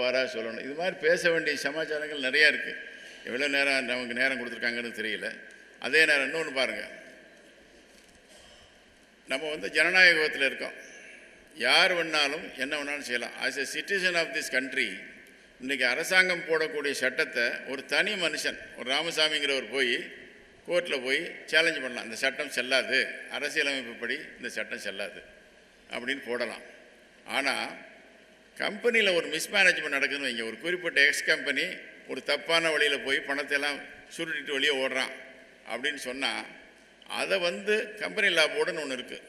வாரா சொல்லணும். இது மாதிரி பேச வேண்டிய சமாச்சாரங்கள் நிறையா இருக்குது. எவ்வளோ நேரம் நமக்கு நேரம் கொடுத்துருக்காங்கன்னு தெரியல. அதே நேரம் இன்னொன்று பாருங்கள், நம்ம வந்து ஜனநாயகத்தில் இருக்கோம். யார் வேணாலும் என்ன வேணாலும் செய்யலாம். As a citizen of this country இன்றைக்கி அரசாங்கம் போடக்கூடிய சட்டத்தை ஒரு தனி மனுஷன், ஒரு ராமசாமிங்கிறவர் போய் கோர்ட்டில் போய் சேலஞ்ச் பண்ணலாம். இந்த சட்டம் செல்லாது, அரசியலமைப்பு படி இந்த சட்டம் செல்லாது அப்படின்னு போடலாம். ஆனால் கம்பெனியில் ஒரு மிஸ்மேனேஜ்மெண்ட் நடக்குதுன்னு வைங்க. ஒரு குறிப்பிட்ட எக்ஸ் கம்பெனி ஒரு தப்பான வழியில் போய் பணத்தை எல்லாம் சுருட்டிட்டு வெளியே ஓடுறான் அப்படின்னு சொன்னால் அதை வந்து கம்பெனி லா போர்டுன்னு ஒன்று இருக்குது.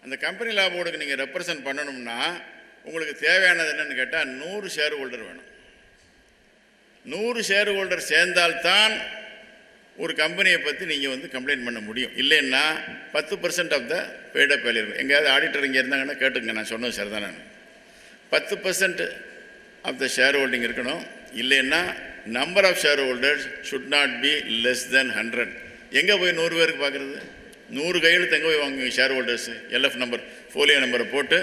அந்த கம்பெனி லா போர்டுக்கு நீங்கள் ரெப்ரசன்ட் பண்ணணும்னா உங்களுக்கு தேவையானது என்னென்னு கேட்டால் 100 ஷேர் ஹோல்டர் வேணும். 100 ஷேர் ஹோல்டர் சேர்ந்தால்தான் ஒரு கம்பெனியை பற்றி நீங்கள் வந்து கம்ப்ளைண்ட் பண்ண முடியும். இல்லைன்னா 10% ஆஃப் த பெய்டப் வேல்யூ இருக்கும். எங்கேயாவது ஆடிட்டர் இங்கே இருந்தாங்கன்னா கேட்டுங்க, நான் சொன்னது சரி தானே. 10% ஆஃப் த ஷேர் ஹோல்டிங் இருக்கணும். இல்லைன்னா number of share holders should not be less than 100. எங்கே போய் 100 பேருக்கு பார்க்குறது? 100 கையெழுத்து எங்கே போய் வாங்குவீங்க? Share holders LF number, folio நம்பரை போட்டு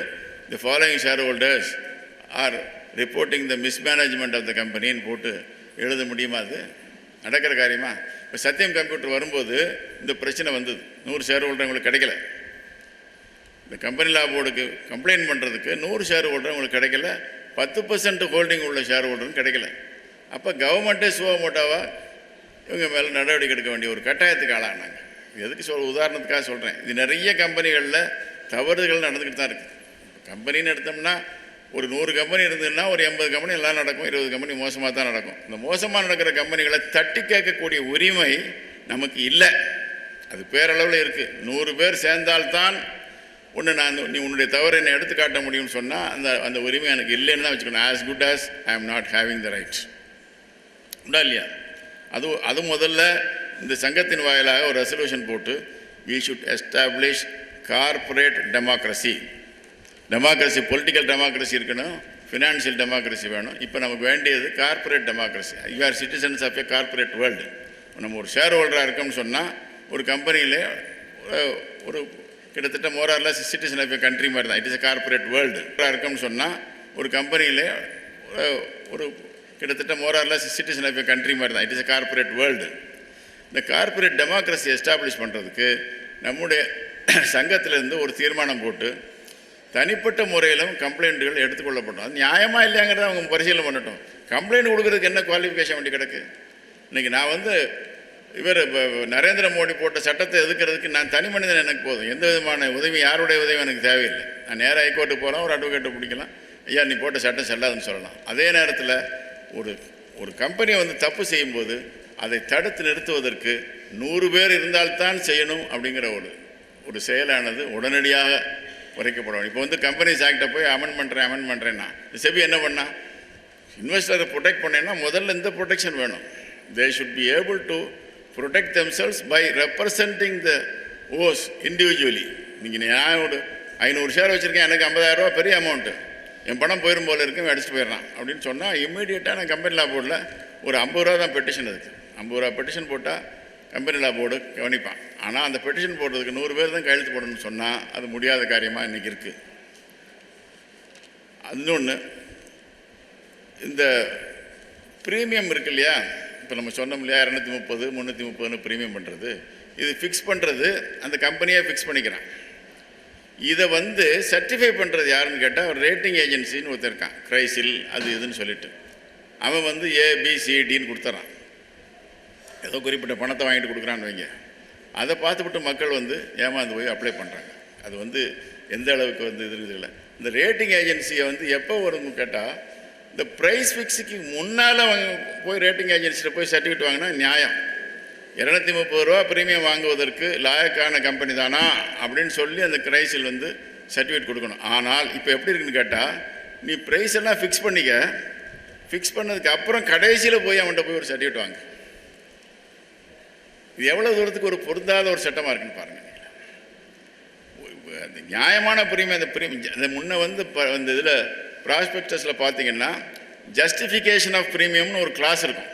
the following share holders are reporting the mismanagement of the கம்பெனின்னு போட்டு எழுத முடியுமா? அது நடக்கிற காரியமா? இப்போ சத்தியம் கம்ப்யூட்டர் வரும்போது இந்த பிரச்சனை வந்தது. 100 ஷேர் ஹோல்டர் உங்களுக்கு கிடைக்கல. இந்த கம்பெனி லா போர்டுக்கு கம்ப்ளைண்ட் பண்ணுறதுக்கு 100 ஷேர் ஹோல்டர் உங்களுக்கு கிடைக்கல, 10% ஹோல்டிங் உள்ள ஷேர் ஹோல்டரும் கிடைக்கல. அப்போ கவர்மெண்ட்டே சுவமோட்டாவாக இவங்க மேலே நடவடிக்கை எடுக்க வேண்டிய ஒரு கட்டாயத்துக்கு ஆளானாங்க. எதுக்கு உதாரணத்துக்காக சொல்கிறேன். இது நிறைய கம்பெனிகளில் தவறுகள் நடந்துக்கிட்டு தான் இருக்குது. கம்பெனின்னு எடுத்தோம்னா ஒரு 100 கம்பெனி இருந்ததுன்னா ஒரு 80 கம்பெனி எல்லாம் நடக்கும், 20 கம்பெனி மோசமாக தான் நடக்கும். இந்த மோசமாக நடக்கிற கம்பெனிகளை தட்டி கேட்கக்கூடிய உரிமை நமக்கு இல்லை. அது பேரளவில் இருக்குது. 100 பேர் சேர்ந்தால்தான் ஒன்று நீ உன்னுடைய தவறை என்னை எடுத்து காட்ட முடியும்னு சொன்னால் அந்த உரிமை எனக்கு இல்லைன்னு தான் வச்சுக்கணும். As good as I am not having the right. உண்டா இல்லையா? அது முதல்ல இந்த சங்கத்தின் வாயிலாக ஒரு ரெசல்யூஷன் போட்டு we should establish corporate democracy. Political democracy இருக்கணும், ஃபினான்ஷியல் டெமோக்ரஸி வேணும். இப்போ நமக்கு வேண்டியது corporate democracy. You are citizens of a corporate world. நம்ம ஒரு ஷேர் ஹோல்டராக இருக்கோம்னு சொன்னால் ஒரு கம்பெனியில் ஒரு கிட்டத்தட்ட மோரார்லெஸ் சிட்டிசன் ஆஃப் ஏ கண்ட்ரி மாதிரி தான். It is a corporate world இருக்குன்னு சொன்னால் ஒரு கம்பெனியில் ஒரு கிட்டத்தட்ட மோரார்லெஸ் சிட்டிசன் ஆஃப் ஏ கண்ட்ரி மாதிரி தான். It is a corporate world. இந்த கார்பரேட் டெமோக்ரஸி எஸ்டாப்ளிஷ் பண்ணுறதுக்கு நம்முடைய சங்கத்திலேருந்து ஒரு தீர்மானம் போட்டு தனிப்பட்ட முறையிலும் கம்ப்ளைண்ட்டுகள் எடுத்துக்கொள்ளப்பட்டோம். அது நியாயமாக இல்லையாங்கிறத அவங்க பரிசீலனை பண்ணட்டும். கம்ப்ளைண்ட் கொடுக்குறதுக்கு என்ன குவாலிஃபிகேஷன் வேண்டி கிடக்கு? இன்றைக்கி நான் வந்து இவர் நரேந்திர மோடி போட்ட சட்டத்தை எதுக்கிறதுக்கு நான் தனி மனிதன், எனக்கு போதும். எந்த விதமான உதவி, யாருடைய உதவி எனக்கு தேவையில்லை. நான் நேராக ஹைகோர்ட்டுக்கு போகலாம், ஒரு அட்வொகேட்டை பிடிக்கலாம், ஐயா நீ போட்ட சட்டம் செல்லாதுன்னு சொல்லலாம். அதே நேரத்தில் ஒரு கம்பெனி வந்து தப்பு செய்யும்போது அதை தடுத்து நிறுத்துவதற்கு 100 பேர் இருந்தால்தான் செய்யணும் அப்படிங்கிற ஒரு செயலானது உடனடியாக குறைக்கப்படும். இப்போ வந்து கம்பெனிஸ் ஆக்டை போய் அமெண்ட் பண்ணுறேன்னா செபி என்ன பண்ணால் இன்வெஸ்டரை ப்ரொடெக்ட் பண்ணேன்னா முதல்ல இந்த ப்ரொடெக்ஷன் வேணும். They should be able to protect themselves by representing the oaths individually. நீங்கள் நான் ஒரு 500 ஷேர் வச்சுருக்கேன், எனக்கு 50,000 ரூபா பெரிய அமௌண்ட்டு, என் பணம் போயிடும் போல இருக்கும், அடிச்சுட்டு போயிடறான் அப்படின்னு சொன்னால் இம்மீடியட்டாக நான் கம்பெனி லா போர்டில் ஒரு 50 ரூபா தான் பெட்டிஷன் இருக்குது. 50 ரூபா பெட்டிஷன் போட்டால் கம்பெனி லா போர்டு கவனிப்பான். ஆனால் அந்த பெட்டிஷன் போடுறதுக்கு 100 பேர் தான் கையெழுத்து போடணும்னு சொன்னால் அது முடியாத காரியமாக இன்றைக்கி இருக்குது. இன்னொன்று, இந்த ப்ரீமியம் இருக்கு இல்லையா, இப்போ நம்ம சொன்னோம் இல்லையா 230 330 ப்ரீமியம் பண்ணுறது, இது ஃபிக்ஸ் பண்ணுறது அந்த கம்பெனியே ஃபிக்ஸ் பண்ணிக்கிறான். இதை வந்து சர்டிஃபை பண்ணுறது யாருன்னு கேட்டால் ஒரு ரேட்டிங் ஏஜென்சின்னு ஒருத்தர் இருக்கான், கிரைசில் அது இதுன்னு சொல்லிட்டு அவன் வந்து ABCDன்னு கொடுத்துட்றான். ஏதோ குறிப்பிட்ட பணத்தை வாங்கிட்டு கொடுக்குறான்னு வைங்க. அதை பார்த்துவிட்டு மக்கள் வந்து ஏமாந்து போய் அப்ளை பண்ணுறாங்க. அது வந்து எந்த அளவுக்கு வந்து இது இல்லை. இந்த ரேட்டிங் ஏஜென்சியை வந்து எப்போ வரும்னு கேட்டால் இந்த ப்ரைஸ் ஃபிக்ஸுக்கு முன்னால் போய் ரேட்டிங் ஏஜென்சியில் போய் சர்டிஃபிகேட் வாங்கினா நியாயம். 230 ரூபா ப்ரீமியம் வாங்குவதற்கு லாயக்கான கம்பெனி தானா அப்படின்னு சொல்லி அந்த கிரைஸில் வந்து சர்டிஃபிகேட் கொடுக்கணும். ஆனால் இப்போ எப்படி இருக்குன்னு கேட்டால் நீ ப்ரைஸ் எல்லாம் ஃபிக்ஸ் பண்ணிக்க, ஃபிக்ஸ் பண்ணதுக்கு அப்புறம் கடைசியில் போய் அவன்கிட்ட போய் ஒரு சர்டிஃபிகேட் வாங்க. இது எவ்வளோ தூரத்துக்கு ஒரு பொருந்தாத ஒரு சட்டமாக இருக்குன்னு பாருங்கள். அந்த நியாயமான ப்ரீமியம், அந்த முன்ன வந்து இந்த இதில் ப்ராஸ்பெக்டஸில் பார்த்தீங்கன்னா ஜஸ்டிஃபிகேஷன் ஆஃப் ப்ரீமியம்னு ஒரு கிளாஸ் இருக்கும்.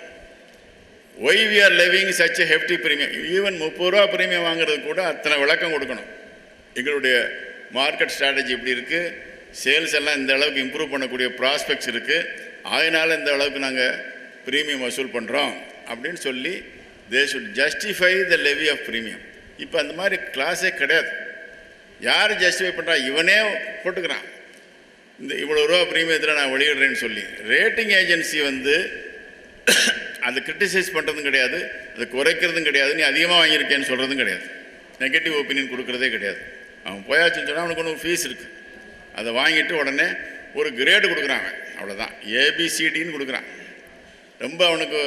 Why we are living such a hefty premium. Even 30 ரூபா ப்ரீமியம் வாங்குறது கூட அத்தனை விளக்கம் கொடுக்கணும். எங்களுடைய மார்க்கெட் ஸ்ட்ராட்டஜி இப்படி இருக்குது, சேல்ஸ் எல்லாம் இந்த அளவுக்கு இம்ப்ரூவ் பண்ணக்கூடிய ப்ராஸ்பெக்ட்ஸ் இருக்குது, அதனால் இந்த அளவுக்கு நாங்கள் ப்ரீமியம் வசூல் பண்ணுறோம் அப்படின்னு சொல்லி they should justify the levy of premium. இப்போ அந்த மாதிரி கிளாஸே கிடையாது. யார் ஜஸ்டிஃபை பண்ணுறா? இவனே போட்டுக்கிறான், இந்த இவ்வளோ ரூபா ப்ரீமியத்தில் நான் வெளியிடுறேன்னு சொல்லி. ரேட்டிங் ஏஜென்சி வந்து அதை கிரிட்டிசைஸ் பண்ணுறதும் கிடையாது, அதை குறைக்கிறதும் கிடையாது, நீ அதிகமாக வாங்கியிருக்கேன்னு சொல்கிறதும் கிடையாது, நெகட்டிவ் ஒப்பீனியன் கொடுக்குறதே கிடையாது. அவன் போயாச்சுன்னு சொன்னால் அவனுக்கு ஒன்று ஃபீஸ் இருக்குது, அதை வாங்கிட்டு உடனே ஒரு கிரேடு கொடுக்குறாங்க, அவ்வளோதான். ஏபிசிடின்னு கொடுக்குறான். ரொம்ப அவனுக்கு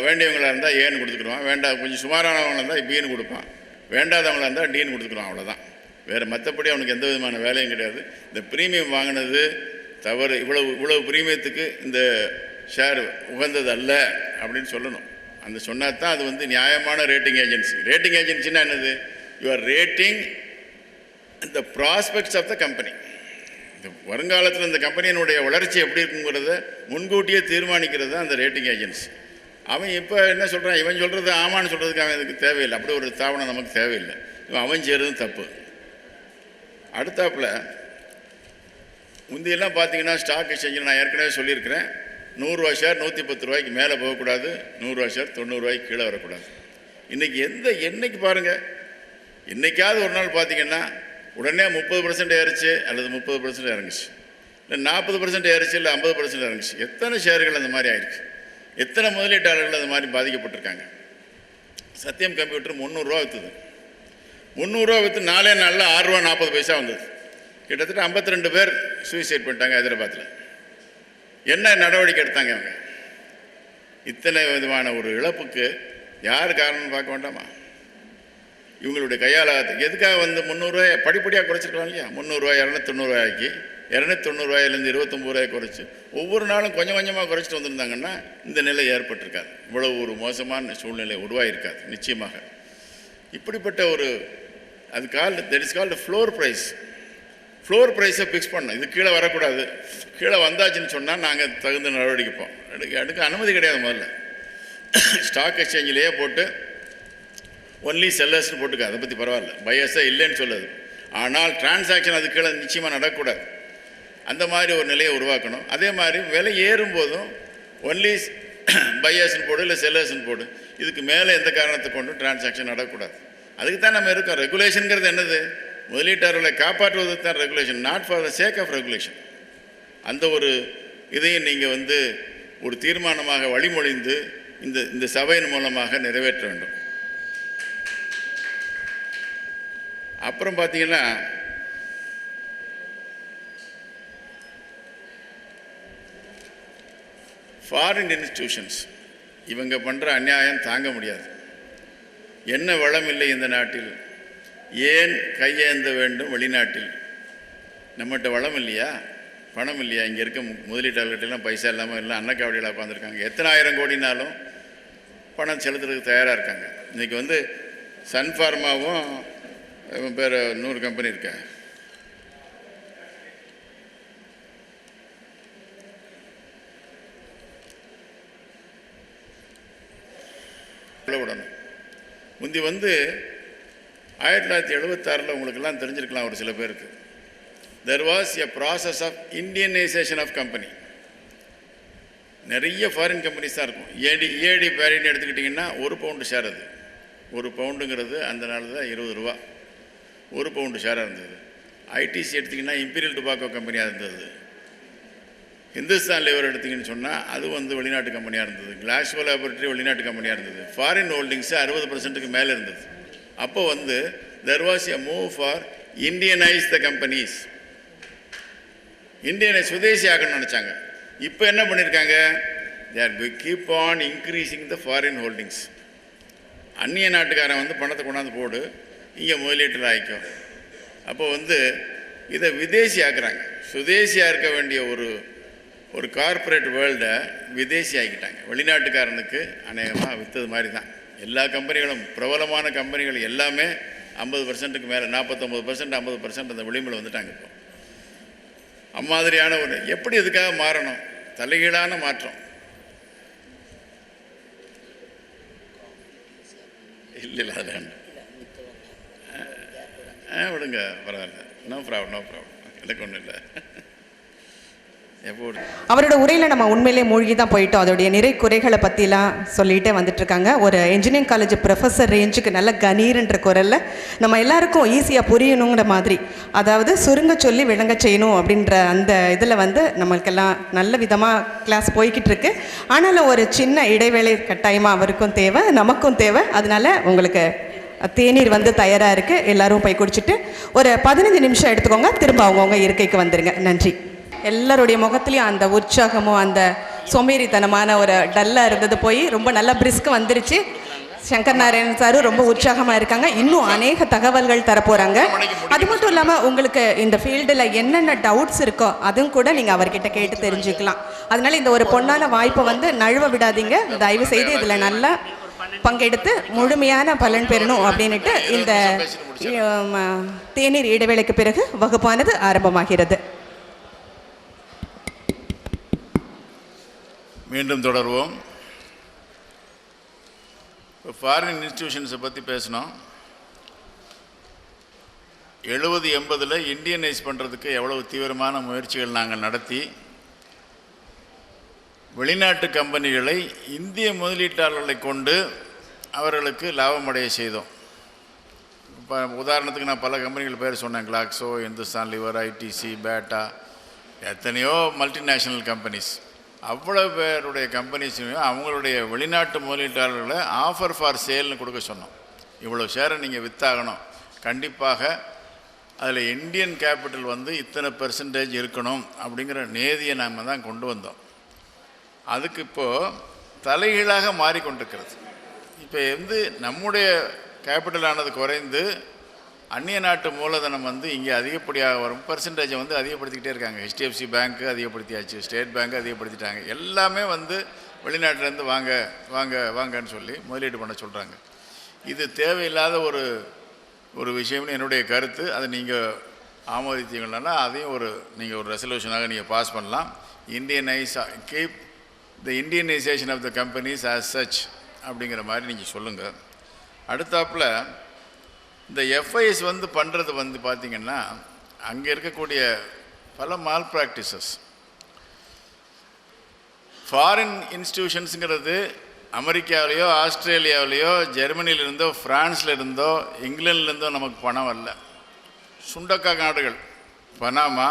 வேண்டியவங்களாக இருந்தால் ஏன்னு கொடுத்துக்குருவான், கொஞ்சம் சுமாரானவங்களாக இருந்தால் பின்னு கொடுப்பான், வேண்டாதவங்களாக இருந்தால் டின்னு கொடுத்துக்குருவான், அவ்வளோதான். வேறு மற்றபடி அவனுக்கு எந்த விதமான வேலையும் கிடையாது. இந்த ப்ரீமியம் வாங்கினது தவறு, இவ்வளவு ப்ரீமியத்துக்கு இந்த ஷேர் உகந்தது அல்ல அப்படின்னு சொல்லணும். அந்த சொன்னால் தான் அது வந்து நியாயமான ரேட்டிங் ஏஜென்சி. ரேட்டிங் ஏஜென்சின்னா என்னது? You are rating the prospects of the company. இந்த வருங்காலத்தில் இந்த கம்பெனியினுடைய வளர்ச்சி எப்படி இருக்குங்கிறத முன்கூட்டியே தீர்மானிக்கிறது தான் அந்த ரேட்டிங் ஏஜென்சி. அவன் இப்போ என்ன சொல்கிறான்? இவன் சொல்கிறது ஆமான்னு சொல்கிறதுக்கு அவன் இதுக்கு தேவையில்லை, அப்படி ஒரு தாவணம் நமக்கு தேவையில்லை. இவன் அவன் செய்கிறதும் தப்பு. அடுத்தாப்பில் முந்தியெல்லாம் பார்த்தீங்கன்னா ஸ்டாக் எக்ஸ்சேஞ்சில் நான் ஏற்கனவே சொல்லியிருக்கிறேன், 100 ரூபா ஷேர் 110 ரூபாய்க்கு மேலே போகக்கூடாது, 100 ரூபா ஷேர் 90 ரூபாய்க்கு கீழே வரக்கூடாது. இன்றைக்கி என்னைக்கு பாருங்கள், என்றைக்காவது ஒரு நாள் பார்த்தீங்கன்னா உடனே 30% ஏறிச்சு அல்லது 30% இறங்குச்சு, இல்லை 40% ஏறிச்சு, இல்லை 50% இறங்குச்சு. எத்தனை ஷேர்கள் அந்த மாதிரி ஆயிடுச்சு, எத்தனை முதலீட்டாளர்கள் அந்த மாதிரி பாதிக்கப்பட்டிருக்காங்க. சத்தியம் கம்ப்யூட்டர் 300 ரூபா விற்றுது, 300 ரூபா விற்று 4 நாளில் 6 ரூபா 40 பைசா வந்தது. கிட்டத்தட்ட 52 பேர் சூசைட் பண்ணிட்டாங்க ஹைதராபாத்தில். என்ன நடவடிக்கை எடுத்தாங்க அவங்க? இத்தனை விதமான ஒரு இழப்புக்கு யார் காரணம்னு பார்க்க வேண்டாமா? இவங்களுடைய கையாளாக எதுக்காக வந்து 300 ரூபாய் படிப்படியாக குறைச்சிருக்கலாம் இல்லையா? 300 ரூபாய் 290 ரூபாய்க்கு, 290 ரூபாயிலேருந்து 29 ரூபாய் குறைச்சி ஒவ்வொரு நாளும் கொஞ்சம் கொஞ்சமாக குறைச்சிட்டு வந்திருந்தாங்கன்னா இந்த நிலை ஏற்பட்டிருக்காது, இவ்வளவு ஒரு மோசமான சூழ்நிலை உருவாகிருக்காது நிச்சயமாக. இப்படிப்பட்ட ஒரு அது that is called floor price. Floor ப்ரைஸை ஃபிக்ஸ் பண்ணோம், இது கீழே வரக்கூடாது, கீழே வந்தாச்சுன்னு சொன்னால் நாங்கள் தகுந்த நடவடிக்கைப்போம். எடுக்க அனுமதி கிடையாது. முதல்ல ஸ்டாக் எக்ஸ்சேஞ்சிலேயே போட்டு ஒன்லி செல்லர்ஸ்னு போட்டுக்க, அதை பற்றி பரவாயில்ல, பையர்ஸே இல்லைன்னு சொல்லுது. ஆனால் டிரான்சாக்ஷன் அது கீழே நிச்சயமாக நடக்கக்கூடாது. அந்த மாதிரி ஒரு நிலையை உருவாக்கணும். அதே மாதிரி விலை ஏறும்போதும் ஒன்லி பையர்ஸ்ன்னு போடு, இல்லை செல்லர்ஸ்ன்னு போடு, இதுக்கு மேலே எந்த காரணத்தை கொண்டும் டிரான்சாக்ஷன் நடக்கக்கூடாது. அதுக்கு தான் நம்ம இருக்கோம். ரெகுலேஷனுங்கிறது என்னது? முதலீட்டாளர்களை காப்பாற்றுவதற்கு தான் regulation, not for the sake of regulation. அந்த ஒரு இதையும் நீங்கள் வந்து ஒரு தீர்மானமாக வழிமொழிந்து இந்த சபையின் மூலமாக நிறைவேற்ற வேண்டும். அப்புறம் பார்த்தீங்கன்னா ஃபாரின் இன்ஸ்டிடியூஷன்ஸ் இவங்க பண்ணுற அநியாயம் தாங்க முடியாது. என்ன வளம் இல்லை இந்த நாட்டில், ஏன் கையேந்த வேண்டும் வெளிநாட்டில்? நம்மகிட்ட வளம் இல்லையா, பணம் இல்லையா? இங்கே இருக்க முதலீட்டாளர்கிட்டலாம் பைசா இல்லாமல் எல்லாம் அன்னக்காவடியில் உட்காந்துருக்காங்க. எத்தனை ஆயிரம் கோடினாலும் பணம் செலுத்துறதுக்கு தயாராக இருக்காங்க. இன்றைக்கி வந்து சன்ஃபார்மாவும் பேர் 100 கம்பெனி இருக்க, விடணும். முந்தி வந்து 1976 உங்களுக்கெல்லாம் தெரிஞ்சிருக்கலாம் ஒரு சில பேருக்கு, there was a process of Indianization of company. நிறைய ஃபாரின் கம்பெனிஸ் தான் இருக்கும். ஏடி பேரின்னு எடுத்துக்கிட்டிங்கன்னா 1 பவுண்டு ஷேர், அது 1 பவுண்டுங்கிறது அந்த நாள் தான் 20 ரூபா, 1 பவுண்டு ஷேராக இருந்தது. ஐடிசி எடுத்திங்கன்னா இம்பீரியல் டுபாக்கோ கம்பெனியாக இருந்தது. ஹிந்துஸ்தான் லிவர் எடுத்திங்கன்னு சொன்னால் அது வந்து வெளிநாட்டு கம்பெனியாக இருந்தது. கிளாஸ்கோ லேபரட்டரி வெளிநாட்டு கம்பெனியாக இருந்தது. ஃபாரின் ஹோல்டிங்ஸு 60%க்கு மேலே இருந்தது. அப்போ வந்து there was a move for Indianize the companies. இந்தியனை சுதேசி ஆக்கணும்னு நினச்சாங்க. இப்போ என்ன பண்ணியிருக்காங்க? they are keep on increasing the foreign holdings. அந்நிய நாட்டுக்காரன் வந்து பணத்தை கொண்டாந்து போடு, இங்கே முதலீட்டில் ஆகிக்கும். அப்போ வந்து இதை விதேசி ஆக்குறாங்க. சுதேசியாக இருக்க வேண்டிய ஒரு கார்ப்பரேட் வேர்ல்டை விதேசி ஆக்கிட்டாங்க. வெளிநாட்டுக்காரனுக்கு அநேகமாக விற்றது மாதிரி தான். எல்லா கம்பெனிகளும், பிரபலமான கம்பெனிகள் எல்லாமே 50%க்கு மேலே, 49%, 50% அந்த விளிம்பில் வந்துட்டாங்க. இப்போ அம்மாதிரியான ஒரு எப்படி இதுக்காக மாறணும்? தலைகீழான மாற்றம் இல்லை. அதில் விடுங்க, பரவாயில்ல, நோ ப்ராப்ளம், எனக்கு ஒன்றும் இல்லை. அவரோட உரையில் நம்ம உண்மையிலே மூழ்கி தான் போயிட்டோம். அதோடைய நிறை குறைகளை பற்றிலாம் சொல்லிகிட்டே வந்துட்டுருக்காங்க. ஒரு இன்ஜினியரிங் காலேஜ் ப்ரொஃபஸர் ரேஞ்சுக்கு நல்ல கணீர்ன்ற குரலில் நம்ம எல்லாருக்கும் ஈஸியாக புரியணுங்கிற மாதிரி, அதாவது சுருங்க சொல்லி விளங்க செய்யணும் அப்படின்ற அந்த இதில் வந்து நம்மளுக்கெல்லாம் நல்ல விதமாக கிளாஸ் போய்கிட்டு இருக்கு. ஆனாலும் ஒரு சின்ன இடைவேளை கட்டாயமாக அவருக்கும் தேவை, நமக்கும் தேவை. அதனால் உங்களுக்கு தேநீர் வந்து தயாராக இருக்குது. எல்லோரும் போய் குடிச்சிட்டு ஒரு 15 நிமிஷம் எடுத்துக்கோங்க. திரும்ப அவங்கவுங்க இருக்கைக்கு வந்துடுங்க. நன்றி. எல்லாருடைய முகத்துலேயும் அந்த உற்சாகமும் அந்த சோம்பேறித்தனமான ஒரு டல்லாக இருந்தது போய் ரொம்ப நல்லா பிரிஸ்க்கு வந்துருச்சு. சங்கர் நாராயணன் சாரும் ரொம்ப உற்சாகமாக இருக்காங்க. இன்னும் அநேக தகவல்கள் தரப்போகிறாங்க. அது மட்டும் இல்லாமல் உங்களுக்கு இந்த ஃபீல்டில் என்னென்ன டவுட்ஸ் இருக்கோ அதுவும் கூட நீங்கள் அவர்கிட்ட கேட்டு தெரிஞ்சுக்கலாம். அதனால் இந்த ஒரு பொன்னான வாய்ப்பை வந்து நழுவ விடாதீங்க. தயவு செய்து இதில் நல்லா பங்கெடுத்து முழுமையான பலன் பெறணும் அப்படின்ட்டு இந்த தேநீர் இடைவேளைக்கு பிறகு வகுப்பானது ஆரம்பமாகிறது. மீண்டும் தொடர்வோம். ஃபாரின் இன்ஸ்டிடியூஷன்ஸை பற்றி பேசினோம். 70-80 இந்தியனைஸ் பண்ணுறதுக்கு எவ்வளவு தீவிரமான முயற்சிகள் நாங்கள் நடத்தி வெளிநாட்டு கம்பெனிகளை இந்திய முதலீட்டாளர்களை கொண்டு அவர்களுக்கு லாபமடைய செய்தோம். இப்போ உதாரணத்துக்கு நான் பல கம்பெனிகள் பேர் சொன்னேன். கிளாக்ஸோ, இந்துஸ்தான் லிவர், ஐடிசி, பேட்டா, எத்தனையோ மல்டிநேஷ்னல் கம்பெனிஸ். அவ்வளோ பேருடைய கம்பெனிஸையும் அவங்களுடைய வெளிநாட்டு முதலீட்டாளர்களை ஆஃபர் ஃபார் சேல்னு கொடுக்க சொன்னோம். இவ்வளோ ஷேரை நீங்கள் விற்றாகணும், கண்டிப்பாக அதில் இந்தியன் கேபிட்டல் வந்து இத்தனை % இருக்கணும் அப்படிங்கிற நேதியை நாம் தான் கொண்டு வந்தோம். அதுக்கு இப்போது தலைகீழாக மாறிக்கொண்டிருக்கிறது. இப்போ வந்து நம்முடைய கேபிட்டலானது குறைந்து அந்நிய நாட்டு மூலதனம் வந்து இங்கே அதிகப்படியாக வரும் % வந்து அதிகப்படுத்திக்கிட்டே இருக்காங்க. HDFC பேங்க்கு அதிகப்படுத்தியாச்சு, ஸ்டேட் பேங்க்கு அதிகப்படுத்திட்டாங்க. எல்லாமே வந்து வெளிநாட்டிலேருந்து வாங்க வாங்க வாங்கன்னு சொல்லி முதலீடு பண்ண சொல்கிறாங்க. இது தேவையில்லாத ஒரு விஷயம்னு என்னுடைய கருத்து. அதை நீங்கள் ஆமோதித்தீங்கன்னா அதையும் நீங்கள் ஒரு ரெசல்யூஷனாக நீங்கள் பாஸ் பண்ணலாம். Keep the Indianisation of the companies as such அப்படிங்கிற மாதிரி நீங்கள் சொல்லுங்கள். அடுத்தாப்பில் இந்த FIs வந்து பண்ணுறது வந்து பார்த்திங்கன்னா அங்கே இருக்கக்கூடிய பல மால் ப்ராக்டிசஸ். ஃபாரின் இன்ஸ்டிடியூஷன்ஸுங்கிறது அமெரிக்காவிலையோ, ஆஸ்திரேலியாவிலையோ, ஜெர்மனியிலிருந்தோ, ஃப்ரான்ஸ்லேருந்தோ, இங்கிலாந்துலேருந்தோ நமக்கு பணம் வரல. சுண்டக்கா நாடுகள், பனாமா,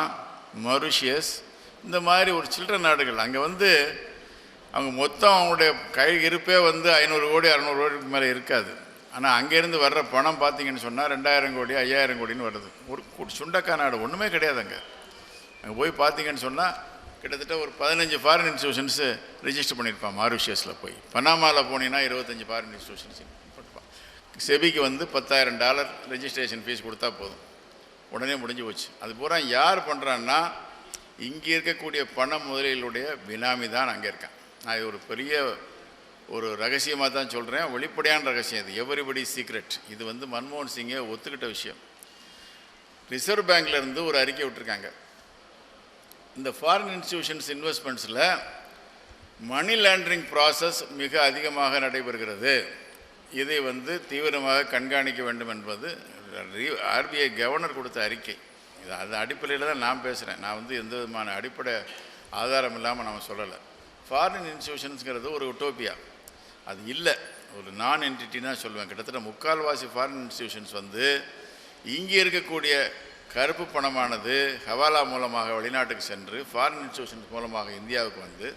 மொரிஷியஸ், இந்த மாதிரி ஒரு சில்லற நாடுகள். அங்கே வந்து அவங்க மொத்தம் அவங்களுடைய கை இருப்பே வந்து 500 கோடி 600 கோடிக்கு மேலே இருக்காது. ஆனால் அங்கேருந்து வர்ற பணம் பார்த்திங்கன்னு சொன்னால் 2000 கோடி 5000 கோடின்னு வருது. ஒரு சுண்டக்கா நாடு ஒன்றுமே கிடையாது. அங்கே போய் பார்த்திங்கன்னு சொன்னால் கிட்டத்தட்ட ஒரு 15 ஃபாரின் இன்ஸ்டிடியூஷன்ஸு ரிஜிஸ்டர் பண்ணியிருப்பான் மாரிஷியஸில். போய் பனாமாவில் போனீங்கன்னா 25 ஃபாரின் இன்ஸ்டிடியூஷன்ஸ் போட்டுப்பான். செபிக்கு வந்து $10,000 ரெஜிஸ்ட்ரேஷன் ஃபீஸ் கொடுத்தா போதும், உடனே முடிஞ்சு போச்சு. அது பூரா யார் பண்ணுறான்னா இங்கே இருக்கக்கூடிய பண முதலீடுடைய பினாமி தான் அங்கே இருக்கான். நான் இது ஒரு பெரிய ரகசியமாக தான் சொல்கிறேன், வெளிப்படையான ரகசியம். இது எவரிபடி சீக்ரெட். இது வந்து மன்மோகன் சிங்கை ஒத்துக்கிட்ட விஷயம். ரிசர்வ் பேங்க்லேருந்து ஒரு அறிக்கை விட்டுருக்காங்க. இந்த ஃபாரின் இன்ஸ்டிடியூஷன்ஸ் இன்வெஸ்ட்மெண்ட்ஸில் மணி லாண்ட்ரிங் ப்ராசஸ் மிக அதிகமாக நடைபெறுகிறது. இதை வந்து தீவிரமாக கண்காணிக்க வேண்டும் என்பது RBI கவர்னர் கொடுத்த அறிக்கை. அது அடிப்படையில் தான் நான் பேசுகிறேன். நான் வந்து எந்த விதமான அடிப்படை ஆதாரம் இல்லாமல் நம்ம சொல்லலை. ஃபாரின் இன்ஸ்டிடியூஷன்ஸுங்கிறது ஒரு உட்டோப்பியா, அது இல்லை, ஒரு நான் என்டிட்டின்னு தான் சொல்லுவேன். கிட்டத்தட்ட 3/4 ஃபாரின் இன்ஸ்டிடியூஷன்ஸ் வந்து இங்கே இருக்கக்கூடிய கருப்பு பணமானது ஹவாலா மூலமாக வெளிநாட்டுக்கு சென்று ஃபாரின் இன்ஸ்டிடியூஷன்ஸ் மூலமாக இந்தியாவுக்கு வந்து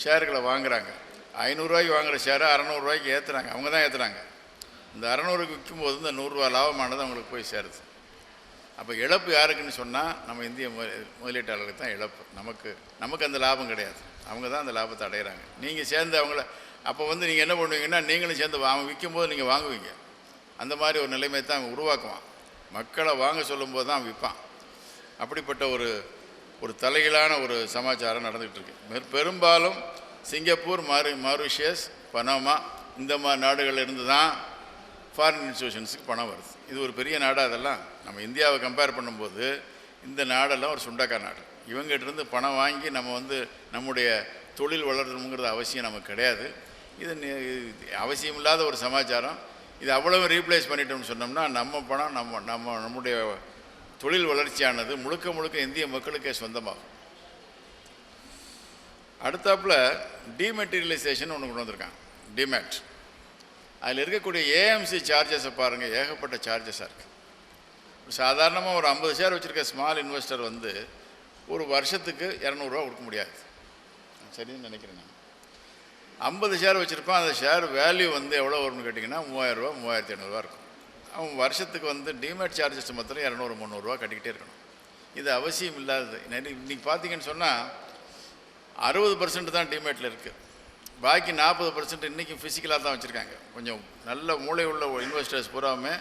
ஷேர்களை வாங்குகிறாங்க. 500 ரூபாய்க்கு வாங்குகிற ஷேரை 600 ரூபாய்க்கு ஏற்றுறாங்க. அவங்க தான் ஏற்றுறாங்க. இந்த 600க்கு விற்கும்போது இந்த 100 ரூபா லாபமானது அவங்களுக்கு போய் சேருது. அப்போ இழப்பு யாருக்குன்னு சொன்னால் நம்ம இந்திய முதலீட்டாளர்களுக்கு தான் இழப்பு. நமக்கு அந்த லாபம் கிடையாது. அவங்க தான் அந்த லாபத்தை அடைகிறாங்க. நீங்கள் சேர்ந்து அவங்கள அப்போ வந்து நீங்கள் என்ன பண்ணுவீங்கன்னா நீங்களும் சேர்ந்து அவன் விற்கும்போது நீங்கள் வாங்குவீங்க. அந்த மாதிரி ஒரு நிலைமை தான் அவன் உருவாக்குவான். மக்களை வாங்க சொல்லும்போது தான் விற்பான். அப்படிப்பட்ட ஒரு தலைகீழான ஒரு சமாச்சாரம் நடந்துகிட்டு இருக்கு. பெரும்பாலும் சிங்கப்பூர், மாரிஷியஸ், பனாமா இந்த மாதிரி நாடுகளில் இருந்து தான் ஃபாரின் இன்ஸ்டிடியூஷன்ஸுக்கு பணம் வருது. இது ஒரு பெரிய நாடு. அதெல்லாம் நம்ம இந்தியாவை கம்பேர் பண்ணும்போது இந்த நாடெல்லாம் ஒரு சுண்டக்கா நாடு. இவங்ககிட்டருந்து பணம் வாங்கி நம்ம வந்து நம்முடைய தொழில் வளரணுங்கிறது அவசியம் நமக்கு கிடையாது. இது அவசியம் இல்லாத ஒரு சமாச்சாரம். இது அவ்வளவு ரீப்ளேஸ் பண்ணிட்டோம்னு சொன்னோம்னா நம்ம பணம் நம்முடைய தொழில் வளர்ச்சியானது முழுக்க இந்திய மக்களுக்கே சொந்தமாகும். அடுத்தாப்புல டிமெட்டீரியலைசேஷன் ஒன்று கொண்டு வந்திருக்காங்க, டிமேட். அதில் இருக்கக்கூடிய ஏஎம்சி சார்ஜஸை பாருங்கள், ஏகப்பட்ட சார்ஜஸாக இருக்குது. சாதாரணமாக ஒரு 50 ஷேர் வச்சுருக்க ஸ்மால் இன்வெஸ்டர் வந்து ஒரு வருஷத்துக்கு 200 ரூபா கொடுக்க முடியாது, சரின்னு நினைக்கிறேன் நான். 50 ஷேர் வச்சுருப்பான், அந்த ஷேர் வேல்யூ வந்து எவ்வளோ வரும்னு கேட்டிங்கன்னா 3000 ரூபா 3500 இருக்கும். அவன் வருஷத்துக்கு வந்து டிமேட் சார்ஜஸ் மாத்திரம் 200-300 ரூபா கட்டிக்கிட்டே இருக்கணும். இது அவசியம் இல்லாதது. இன்றைக்கி பார்த்தீங்கன்னு சொன்னால் 60% தான் டிமேட்டில் இருக்குது, பாக்கி 40% இன்றைக்கும் ஃபிசிக்கலாக தான் வச்சுருக்காங்க. கொஞ்சம் நல்ல மூளை உள்ள இன்வெஸ்டர்ஸ் பூராவுமே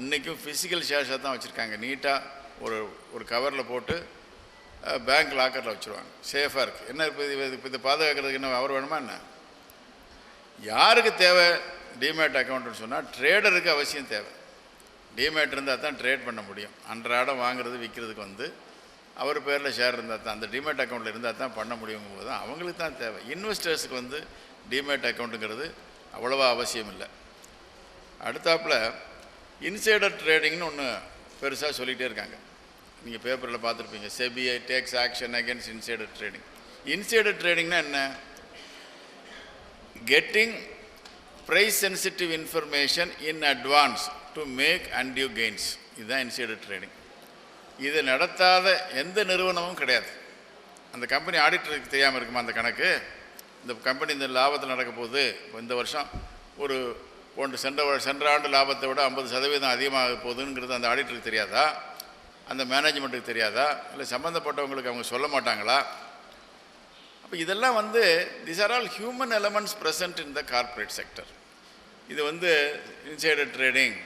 இன்றைக்கும் ஃபிசிக்கல் ஷேர்ஸாக தான் வச்சுருக்காங்க. நீட்டாக ஒரு கவரில் போட்டு பேங்க் லாக்கரில் வச்சுருவாங்க, சேஃபாக இருக்குது. என்ன இப்போ இதை பாதுகாக்கிறதுக்கு என்ன அவர் வேணுமா என்ன? யாருக்கு தேவை டிமேட் அக்கௌண்ட்டுன்னு சொன்னால் ட்ரேடருக்கு அவசியம் தேவை. டிமேட் இருந்தால் தான் ட்ரேட் பண்ண முடியும். அன்றாடம் வாங்குறது விற்கிறதுக்கு வந்து அவர் பேரில் ஷேர் இருந்தால் தான், அந்த டிமேட் அக்கௌண்ட்டில் இருந்தால் தான் பண்ண முடியுங்கும் போது தான் அவங்களுக்கு தான் தேவை. இன்வெஸ்டர்ஸுக்கு வந்து டிமேட் அக்கௌண்ட்டுங்கிறது அவ்வளோவா அவசியம் இல்லை. அடுத்தாப்பில் இன்சைடர் ட்ரேடிங்னு ஒன்று பெருசாக சொல்லிகிட்டே இருக்காங்க. நீங்கள் பேப்பரில் பார்த்துருப்பீங்க, SEBI takes action against insider trading. Insider ட்ரேடிங்னா என்ன? Getting price sensitive information in advance to make undue gains. இதுதான் இன்சைடர் ட்ரேடிங். இதை நடத்தாத எந்த நிறுவனமும் கிடையாது. அந்த கம்பெனி ஆடிட்டருக்கு தெரியாமல் இருக்குமா அந்த கணக்கு? இந்த கம்பெனி இந்த லாபத்தில் நடக்க போகுது, இந்த வருஷம் ஒரு சென்ற ஆண்டு லாபத்தை விட 50% அதிகமாக போகுதுங்கிறது அந்த ஆடிட்டருக்கு தெரியாதா? அந்த மேனேஜ்மெண்ட்டுக்கு தெரியாதா? இல்லை சம்மந்தப்பட்டவங்களுக்கு அவங்க சொல்ல மாட்டாங்களா? அப்போ இதெல்லாம் வந்து this are all human elements present in the corporate sector. இது வந்து இன்சைடர் ட்ரேடிங்.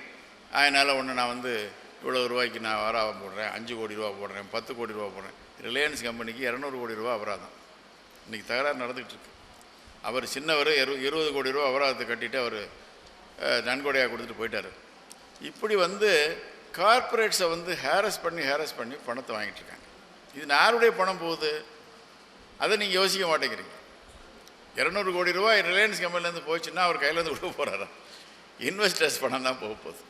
அதனால் ஒன்று நான் வந்து இவ்வளோ ரூபாய்க்கு நான் அபராதம் போடுறேன், 5 கோடி ரூபா போடுறேன், 10 கோடி ரூபா போடுறேன். ரிலையன்ஸ் கம்பெனிக்கு 200 கோடி ரூபா அபராதம் இன்றைக்கி தகராறு நடந்துகிட்டு இருக்கு. அவர் சின்னவர் 20 கோடி ரூபா அபராதத்தை கட்டிட்டு அவர் நன்கொடையாக கொடுத்துட்டு போயிட்டார். இப்படி வந்து கார்ப்பரேட்ஸை வந்து ஹேரஸ் பண்ணி பணத்தை வாங்கிட்டு இருக்காங்க. இது யாருடைய பணம் போகுது? அதை நீங்கள் யோசிக்க மாட்டேங்கிறீங்க. 200 கோடி ரூபாய் ரிலையன்ஸ் கம்பெனிலேருந்து போச்சுன்னா அவர் கையிலேருந்து கொடுக்க போகிறாரா? இன்வெஸ்டர்ஸ் பணம் தான் போக போகுது.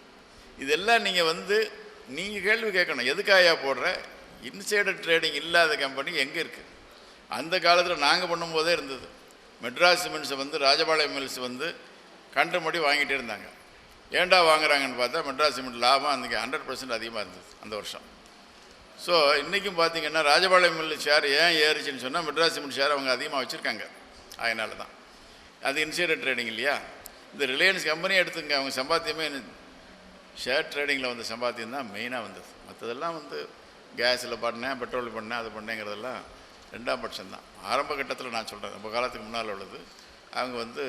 இதெல்லாம் நீங்கள் கேள்வி கேட்கணும். எதுக்காயா போடுற? இன்சைடர் ட்ரேடிங் இல்லாத கம்பெனி எங்கே இருக்குது? அந்த காலத்தில் நாங்கள் பண்ணும்போதே இருந்தது. மெட்ராஸ் சிமெண்ட்ஸை வந்து ராஜபாளையம் மில்ஸ் வந்து கண்டபடி வாங்கிட்டே இருந்தாங்க. ஏண்டா வாங்குறாங்கன்னு பார்த்தா மெட்ராஸ் சிமெண்ட் லாபம் அன்றைக்கி 100% அதிகமாக இருந்தது அந்த வருஷம். ஸோ இன்றைக்கும் பார்த்திங்கன்னா ராஜபாளையம் மில் ஷேர் ஏன் ஏறிச்சுன்னு சொன்னால் மெட்ராஸ் சிமெண்ட் ஷேர் அவங்க அதிகமாக வச்சுருக்காங்க. அதனால தான் அது இன்சைடர் ட்ரேடிங் இல்லையா? இந்த ரிலையன்ஸ் கம்பெனி எடுத்துங்க, அவங்க சம்பாத்தியமே ஷேர் ட்ரேடிங்கில் வந்து சம்பாத்தியம் தான் மெயினாக வந்தது. மற்றதெல்லாம் வந்து கேஸில் பண்ணேன், பெட்ரோல் பண்ணேன், அது பண்ணேங்கிறதெல்லாம் 2ஆம் பட்சம் தான். ஆரம்ப கட்டத்தில் நான் சொல்கிறேன், ரொம்ப காலத்துக்கு முன்னால் உள்ளது. அவங்க வந்து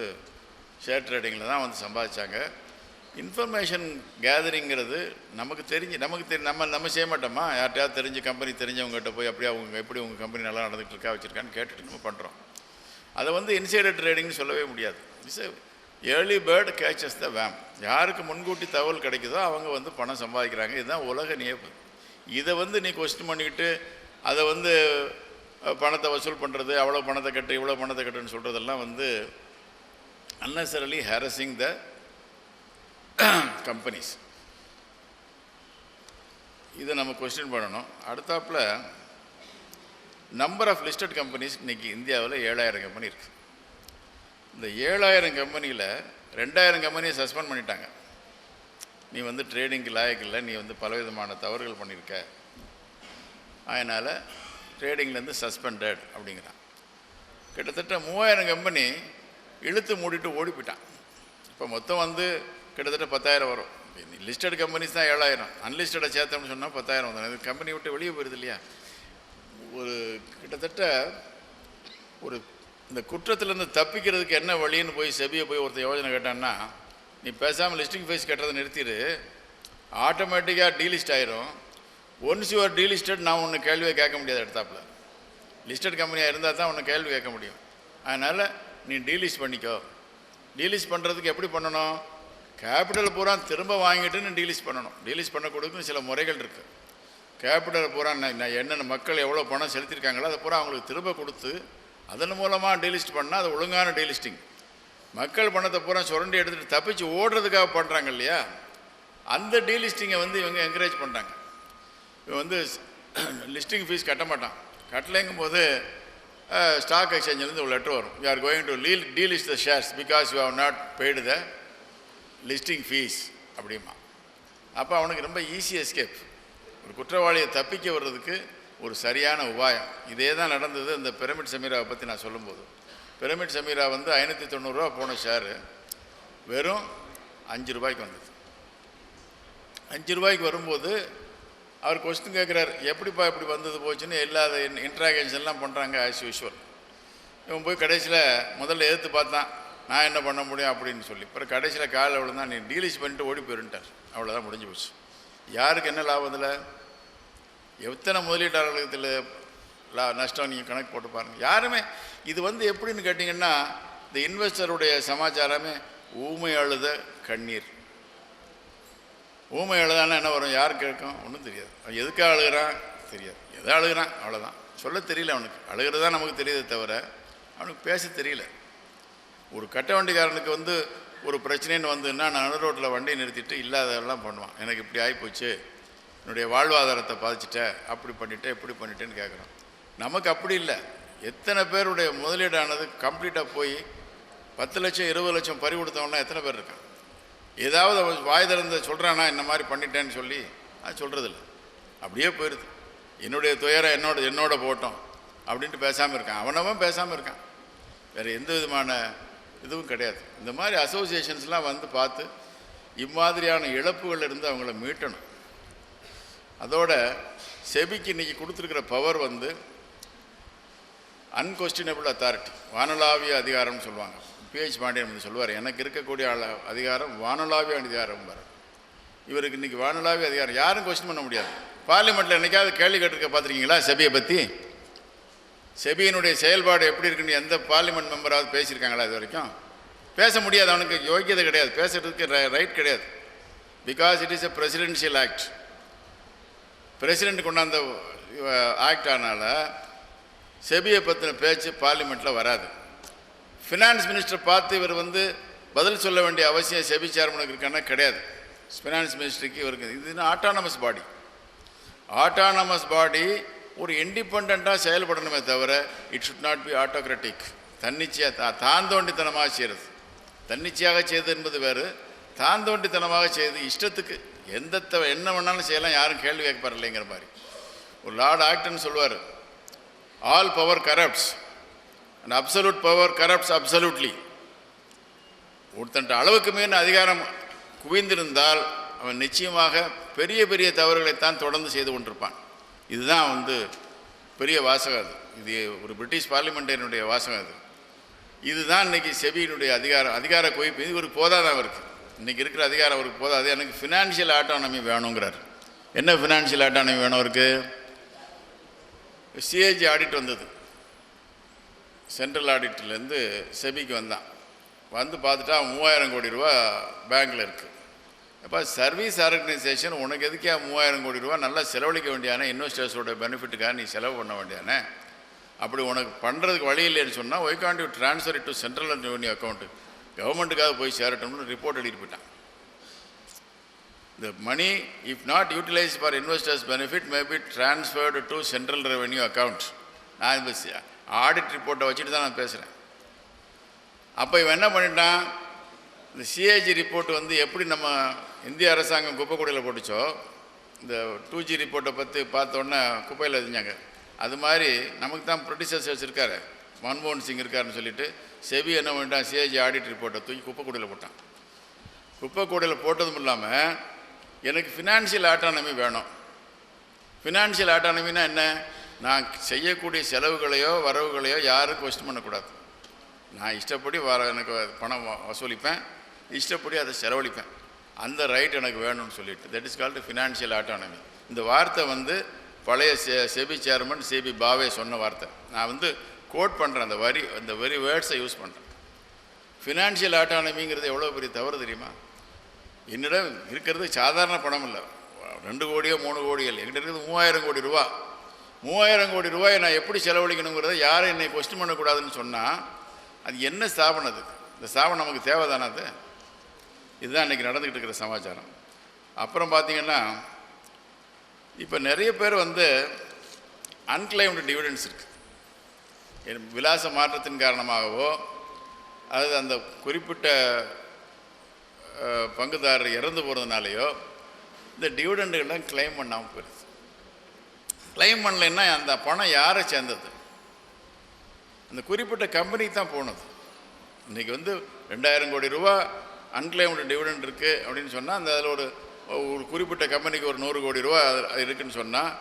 ஷேர் ட்ரேடிங்கில் தான் வந்து சம்பாதிச்சாங்க. இன்ஃபர்மேஷன் கேதரிங்கிறது நம்ம செய்ய மாட்டோமா? யார்கிட்டயாவது தெரிஞ்சு கம்பெனி தெரிஞ்சவங்ககிட்ட போய் அப்படியே எப்படி உங்கள் கம்பெனி நல்லா நடந்துகிட்டு இருக்கா வச்சுருக்கான்னு கேட்டுட்டு நம்ம பண்ணுறோம். அதை வந்து இன்சைடர் ட்ரேடிங்னு சொல்லவே முடியாது. இட்ஸ் ஏர்லி பேர்டு கேச்சஸ் த வேம். யாருக்கு முன்கூட்டி தகவல் கிடைக்குதோ அவங்க வந்து பணம் சம்பாதிக்கிறாங்க. இதுதான் உலக நியப்பு. இதை வந்து நீ கொஸ்டின் பண்ணிக்கிட்டு அதை வந்து பணத்தை வசூல் பண்ணுறது, அவ்வளோ பணத்தை கட்டு இவ்வளோ பணத்தை கட்டுன்னு சொல்கிறதெல்லாம் வந்து unnecessarily harassing the companies. இதை நம்ம கொஸ்டின் பண்ணணும். அடுத்தாப்பில் நம்பர் ஆஃப் லிஸ்டட் கம்பெனிஸ் இன்றைக்கி இந்தியாவில் 7000 கம்பெனி இருக்குது. இந்த 7000 கம்பெனியில் 2000 கம்பெனியை சஸ்பெண்ட் பண்ணிட்டாங்க. நீ வந்து ட்ரேடிங்க்கு லாயக்கு இல்லை, நீ வந்து பலவிதமான தவறுகள் பண்ணியிருக்க, அதனால் ட்ரேடிங்லேருந்து சஸ்பெண்டட் அப்படிங்கிறான். கிட்டத்தட்ட 3000 கம்பெனி இழுத்து மூடிட்டு ஓடி போயிட்டான். இப்போ மொத்தம் வந்து கிட்டத்தட்ட 10,000 வரும். லிஸ்டட் கம்பெனிஸ் தான் 7000, அன்லிஸ்டடை சேர்த்தோம்னு சொன்னால் 10,000 வந்துடும். இது கம்பெனி விட்டு வெளியே போயிடுது இல்லையா? ஒரு கிட்டத்தட்ட இந்த குற்றத்திலேருந்து தப்பிக்கிறதுக்கு என்ன வழின்னு போய் செபியை போய் ஒருத்தர் யோஜனை கேட்டான்னா, நீ பேசாமல் லிஸ்டிங் ஃபீஸ் கட்டுறதை நிறுத்திடு, ஆட்டோமேட்டிக்காக டீலிஸ்ட் ஆயிரும். ஒன்ஸ் யூஆர் டீலிஸ்டட் நான் ஒன்று கேள்வியை கேட்க முடியாது. எடுத்தாப்பில் லிஸ்டட் கம்பெனியாக இருந்தால் தான் ஒன்று கேள்வி கேட்க முடியும். அதனால் நீ டீலிஸ்ட் பண்ணிக்கோ. டீலிஸ்ட் பண்ணுறதுக்கு எப்படி பண்ணணும்? கேபிட்டல் பூரா திரும்ப வாங்கிட்டு நீ டீலிஸ்ட் பண்ணணும். டீலிஸ்ட் பண்ண கொடுக்கும் சில முறைகள் இருக்குது. கேபிட்டல் பூரா என்னென்ன மக்கள் எவ்வளோ பணம் செலுத்தியிருக்காங்களோ அதை பூரா அவங்களுக்கு திரும்ப கொடுத்து அதன் மூலமாக டீலிஸ்ட் பண்ணால் அது ஒழுங்கான டீலிஸ்டிங். மக்கள் பணத்தை பூரா சுரண்டி எடுத்துகிட்டு தப்பிச்சு ஓடுறதுக்காக பண்ணுறாங்க இல்லையா? அந்த டீலிஸ்டிங்கை வந்து இவங்க என்கரேஜ் பண்ணுறாங்க. இவன் வந்து லிஸ்டிங் ஃபீஸ் கட்ட மாட்டான். கட்டலைங்கும் போது ஸ்டாக் எக்ஸ்சேஞ்சிலேருந்து ஒரு லெட்டர் வரும், you are going to delist the shares because you have not paid the listing fees அப்படிமா. அப்போ அவனுக்கு ரொம்ப ஈஸி எஸ்கேப். ஒரு குற்றவாளியை தப்பிக்க வர்றதுக்கு ஒரு சரியான உபாயம். இதே தான் நடந்தது இந்த பிரமிட் சமீராவை பற்றி நான் சொல்லும்போது. பிரமிட் சமீரா வந்து 590 போன ஷேரு வெறும் 5 ரூபாய்க்கு வந்தது. 5 ரூபாய்க்கு வரும்போது அவர் கொஸ்டின் கேட்குறாரு, எப்படிப்பா இப்படி வந்தது போச்சுன்னு எல்லா இன்ட்ராகேஷன்லாம் பண்ணுறாங்க ஆஸ் யூஷுவல். இவன் போய் கடைசியில் முதல்ல எதிர்த்து பார்த்தான், நான் என்ன பண்ண முடியும் அப்படின்னு சொல்லி. அப்புறம் கடைசியில் காலில் விழுந்தான், நீ டீலிஸ் பண்ணிட்டு ஓடி போயிருன்ட்டார். அவ்வளோதான், முடிஞ்சு போச்சு. யாருக்கு என்ன லாபம் இதில்? எத்தனை முதலீட்டாளர்களுக்கு இதில் நஷ்டம் நீங்கள் கணக்கு போட்டு பாருங்கள். யாருமே இது வந்து எப்படின்னு கேட்டிங்கன்னா, இந்த இன்வெஸ்டருடைய சமாச்சாரமே ஊமை அழுத கண்ணீர். ஊமை அழுதானா என்ன வரும்? யார் கேட்கும்? ஒன்றும் தெரியாது. அவன் எதுக்காக அழுகிறான் தெரியாது, எதை அழுகிறான் அவ்வளோதான். சொல்ல தெரியல அவனுக்கு. அழுகிறது தான் நமக்கு தெரியுதே தவிர அவனுக்கு பேச தெரியல. ஒரு கட்ட வண்டிக்காரனுக்கு வந்து ஒரு பிரச்சனைன்னு வந்துன்னா நான் நடு ரோட்டில் வண்டியை நிறுத்திட்டு இல்லாததெல்லாம் பண்ணுவான். எனக்கு இப்படி ஆகிப்போச்சு, என்னுடைய வாழ்வாதாரத்தை பாதிச்சிட்டேன், அப்படி பண்ணிட்டேன் இப்படி பண்ணிட்டேன்னு கேட்குறான். நமக்கு அப்படி இல்லை. எத்தனை பேருடைய முதலீடானது கம்ப்ளீட்டாக போய் 10 லட்சம் 20 லட்சம் பறி கொடுத்தவனா எத்தனை பேர் இருக்கான்? ஏதாவது வாய் திறந்த சொல்கிறானா இந்த மாதிரி பண்ணிட்டேன்னு சொல்லி அது சொல்கிறதில்ல, அப்படியே போயிடுது. என்னுடைய துயரம் என்னோட போட்டோம் அப்படின்ட்டு பேசாமல் இருக்கான். அவனவன் பேசாமல் இருக்கான். வேறு எந்த விதமான இதுவும் கிடையாது. இந்த மாதிரி அசோசியேஷன்ஸ்லாம் வந்து பார்த்து இம்மாதிரியான இழப்புகள் இருந்து அவங்கள மீட்டணும். அதோட செபிக்கு இன்றைக்கி கொடுத்துருக்கிற பவர் வந்து அன்கொஸ்டினபிள் அத்தாரிட்டி, வானளாவிய அதிகாரம்னு சொல்லுவாங்க. பிஹெச் பாண்டியன் வந்து சொல்லுவார், எனக்கு இருக்கக்கூடிய அதிகாரம் வானளாவிய அதிகாரம் வர. இவருக்கு இன்றைக்கி வானளாவிய அதிகாரம் யாரும் கொஸ்டின் பண்ண முடியாது. பார்லிமெண்ட்டில் என்றைக்காவது கேள்வி கேட்டிருக்க பார்த்துருக்கீங்களா செபியை பற்றி? செபியினுடைய செயல்பாடு எப்படி இருக்குன்னு எந்த பார்லிமெண்ட் மெம்பராவது பேசியிருக்காங்களா இது வரைக்கும்? பேச முடியாது. அவனுக்கு யோக்கியதை கிடையாது, பேசுகிறதுக்கு ரைட் கிடையாது. Because it is a presidential act. President கொண்டாந்த ஆக்ட் ஆனால செபியை பற்றின பேச்சு பார்லிமெண்ட்டில் வராது. ஃபினான்ஸ் மினிஸ்டர் பார்த்து இவர் வந்து பதில் சொல்ல வேண்டிய அவசியம் செபி சேர்மனுக்கு இருக்கானா? கிடையாது. ஃபினான்ஸ் மினிஸ்டருக்கு இவருக்கு இது ஆட்டானமஸ் பாடி. ஆட்டானமஸ் பாடி ஒரு இண்டிபெண்ட்டாக செயல்படணுமே தவிர it should not B autocratic. தன்னிச்சையாக தாந்தோண்டித்தனமாக செய்கிறது. தன்னிச்சையாக செய்வது என்பது வேறு, தாந்தோண்டித்தனமாக செய்து இஷ்டத்துக்கு என்ன வேணாலும் செய்யலாம், யாரும் கேள்வி கேட்கப்படலைங்கிற மாதிரி. ஒரு லார்ட் ஆக்டர்னு சொல்லுவார், all power corrupts and absolute power corrupts absolutely. ஒருத்தன்ட்ட அளவுக்கு மீறின அதிகாரம் குவிந்திருந்தால் அவன் நிச்சயமாக பெரிய பெரிய தவறுகளைத்தான் தொடர்ந்து செய்து கொண்டிருப்பான். இதுதான் வந்து பெரிய வாசகம். அது இது ஒரு பிரிட்டிஷ் பார்லிமெண்டேரியனுடைய வாசகம். அது இதுதான் இன்றைக்கி செபியினுடைய அதிகார குவிப்பு. இது ஒரு போதாதான் அவருக்கு. இன்றைக்கி இருக்கிற அதிகாரம் அவருக்கு போதாது. எனக்கு ஃபினான்ஷியல் ஆட்டானமி வேணுங்கிறார். என்ன ஃபினான்ஷியல் ஆட்டானமி வேணும் அவருக்கு? சிஏஜி ஆடிட் வந்தது, சென்ட்ரல் ஆடிட்லேருந்து செபிக்கு வந்தான். வந்து பார்த்துட்டா 3000 கோடி ரூபா பேங்க்கில் இருக்குது. அப்போ சர்வீஸ் ஆர்கனைசேஷன் உனக்கு எதுக்கே 3000 கோடி ரூபா நல்லா செலவழிக்க வேண்டியானே, இன்வெஸ்டர்ஸோட பெனிஃபிட்டுக்காக நீ செலவு பண்ண வேண்டியானே. அப்படி உனக்கு பண்ணுறதுக்கு வழி இல்லைன்னு சொன்னால் why can't you transfer it to central revenue account, கவர்மெண்ட்டுக்காக போய் சேரட்டும்னு ரிப்போர்ட் எழுதிட்டு போயிட்டான். The money, if not utilized for investors' benefit, may be transferred to central revenue account. நான் இந்த ஆடிட் ரிப்போர்ட்டை வச்சுட்டு தான் நான் பேசுகிறேன். அப்போ இவன் என்ன பண்ணிட்டான், இந்த சிஏஜி ரிப்போர்ட் வந்து எப்படி நம்ம இந்திய அரசாங்கம் குப்பை கூடையில் போட்டுச்சோ, இந்த 2G ரிப்போர்ட்டை பற்றி பார்த்தோன்னே குப்பையில் எரிஞ்சாங்க. அது மாதிரி நமக்கு தான் ப்ரொடியூசர்ஸ் இருக்கார், மன்மோகன் சிங் இருக்காருன்னு சொல்லிட்டு செபி என்ன பண்ணிட்டான், சிஏஜி ஆடிட் ரிப்போர்ட்டை தூக்கி குப்பை கூடையில் போட்டான். குப்பை கூடையில் போட்டதும் இல்லாமல் எனக்கு ஃபினான்ஷியல் ஆட்டானமி வேணும். ஃபினான்ஷியல் ஆட்டானமின்னா என்ன? நான் செய்யக்கூடிய செலவுகளையோ வரவுகளையோ யாரும் கொஸ்டின் பண்ணக்கூடாது. நான் இஷ்டப்படி எனக்கு பணம் வசூலிப்பேன், இஷ்டப்படி அதை செலவழிப்பேன். அந்த ரைட் எனக்கு வேணும்னு சொல்லிட்டு that is called financial autonomy. இந்த வார்த்தை வந்து பழைய செபி சேர்மன் சிபி பாவே சொன்ன வார்த்தை. நான் வந்து கோட் பண்ணுறேன், அந்த வெரி வேர்ட்ஸை யூஸ் பண்ணுறேன். ஃபினான்ஷியல் ஆட்டானமிங்கிறது எவ்வளோ பெரிய தவறு தெரியுமா? என்னிடம் இருக்கிறது சாதாரண பணம் இல்லை, 2 கோடியோ 3 கோடியோ இல்லை, என்கிட்ட இருக்கிறது 3000 கோடி ரூபா. 3000 கோடி ரூபாயை நான் எப்படி செலவழிக்கணுங்கிறத யாரும் என்னை கொஸ்டின் பண்ணக்கூடாதுன்னு சொன்னால் அது என்ன ஸ்தாபனம்? அது இந்த ஸ்தாபனம் நமக்கு தேவைதானே? அது இதுதான் இன்றைக்கி நடந்துக்கிட்டு இருக்கிற சமாச்சாரம். அப்புறம் பார்த்திங்கன்னா இப்போ நிறைய பேர் வந்து அன்கிளைம்டு டிவிடெண்ட்ஸ் இருக்குது. விலாச மாற்றத்தின் காரணமாகவோ அது அந்த குறிப்பிட்ட பங்குதாரர் இறந்து போகிறதுனாலையோ இந்த டிவிடெண்டுகள்லாம் கிளைம் பண்ணாமல் போயிடுது. கிளைம் பண்ணலைன்னா அந்த பணம் யாரை சேர்ந்தது? அந்த குறிப்பிட்ட கம்பெனிக்கு தான் போனது. இன்றைக்கி வந்து 2000 கோடி ரூபா அன்கிளைம்டு டிவிடெண்ட் இருக்குது அப்படின்னு சொன்னால் அந்த அதில் ஒரு குறிப்பிட்ட கம்பெனிக்கு ஒரு 100 கோடி ரூபா இருக்குதுன்னு சொன்னால்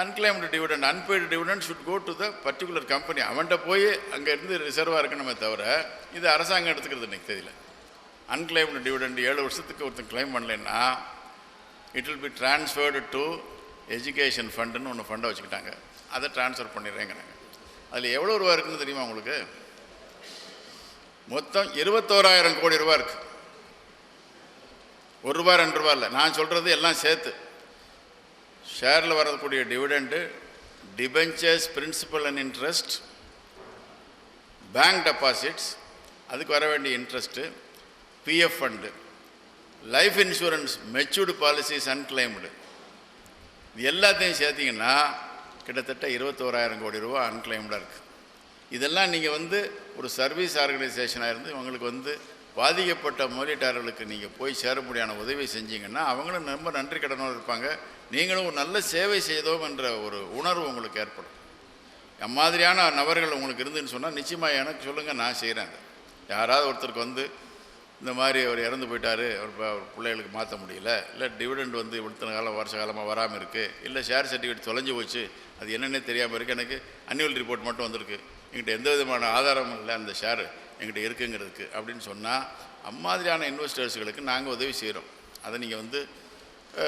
unclaimed dividend unpaid dividend should go to the particular company. அவன்கிட்ட போய் அங்கே இருந்து ரிசர்வாக இருக்கணுமே தவிர இது அரசாங்கம் எடுத்துக்கிறது இன்றைக்கி தெரியல. அன்கிளைம்டு டிவிடெண்ட் 7 வருஷத்துக்கு ஒருத்தன் கிளைம் பண்ணலைன்னா it will be transferred to education ஃபண்டுன்னு ஒன்று ஃபண்டை வச்சுக்கிட்டாங்க. அதை ட்ரான்ஸ்ஃபர் பண்ணிடுறேங்கிறாங்க. அதில் எவ்வளோ ரூபா இருக்குதுன்னு தெரியுமா உங்களுக்கு? மொத்தம் 21,000 கோடி ரூபா இருக்குது. 1 ரூபா 2 ரூபா இல்லை, நான் சொல்கிறது எல்லாம் சேர்த்து. ஷேரில் வரக்கூடிய dividend, debentures, principal and interest, bank deposits, அதுக்கு வர வேண்டிய interest, PF fund, life insurance, matured policies, unclaimed, இது எல்லாத்தையும் சேர்த்திங்கன்னா கிட்டத்தட்ட 21,000 கோடி ரூபா அன்கிளைம்டாக இருக்குது. இதெல்லாம் நீங்கள் வந்து ஒரு சர்வீஸ் ஆர்கனைசேஷனாக இருந்து உங்களுக்கு வந்து பாதிக்கப்பட்ட முதலீட்டாளர்களுக்கு நீங்கள் போய் சேர முடியான உதவி செஞ்சீங்கன்னா அவங்களும் ரொம்ப நன்றி கடனோடு இருப்பாங்க. நீங்களும் ஒரு நல்ல சேவை செய்தோம் என்ற ஒரு உணர்வு உங்களுக்கு ஏற்படும். அம்மாதிரியான நபர்கள் உங்களுக்கு இருந்துன்னு சொன்னால் நிச்சயமாக எனக்கு சொல்லுங்கள், நான் செய்கிறேன். யாராவது ஒருத்தருக்கு வந்து இந்த மாதிரி அவர் இறந்து போயிட்டார், அவர் பிள்ளைகளுக்கு மாற்ற முடியல, இல்லை டிவிடெண்ட் வந்து இத்தனை காலம் வருஷ காலமாக வராமல் இருக்குது, இல்லை ஷேர் சர்டிஃபிகேட் தொலைஞ்சு போச்சு, அது என்னென்னே தெரியாமல் இருக்குது, எனக்கு அன்னுவல் ரிப்போர்ட் மட்டும் வந்திருக்கு, எங்கிட்ட எந்த விதமான ஆதாரமும் இல்லை அந்த ஷேர் எங்கிட்ட இருக்குங்கிறதுக்கு அப்படின்னு சொன்னால் அம்மாதிரியான இன்வெஸ்டர்ஸுகளுக்கு நாங்கள் உதவி செய்கிறோம். அதை நீங்கள் வந்து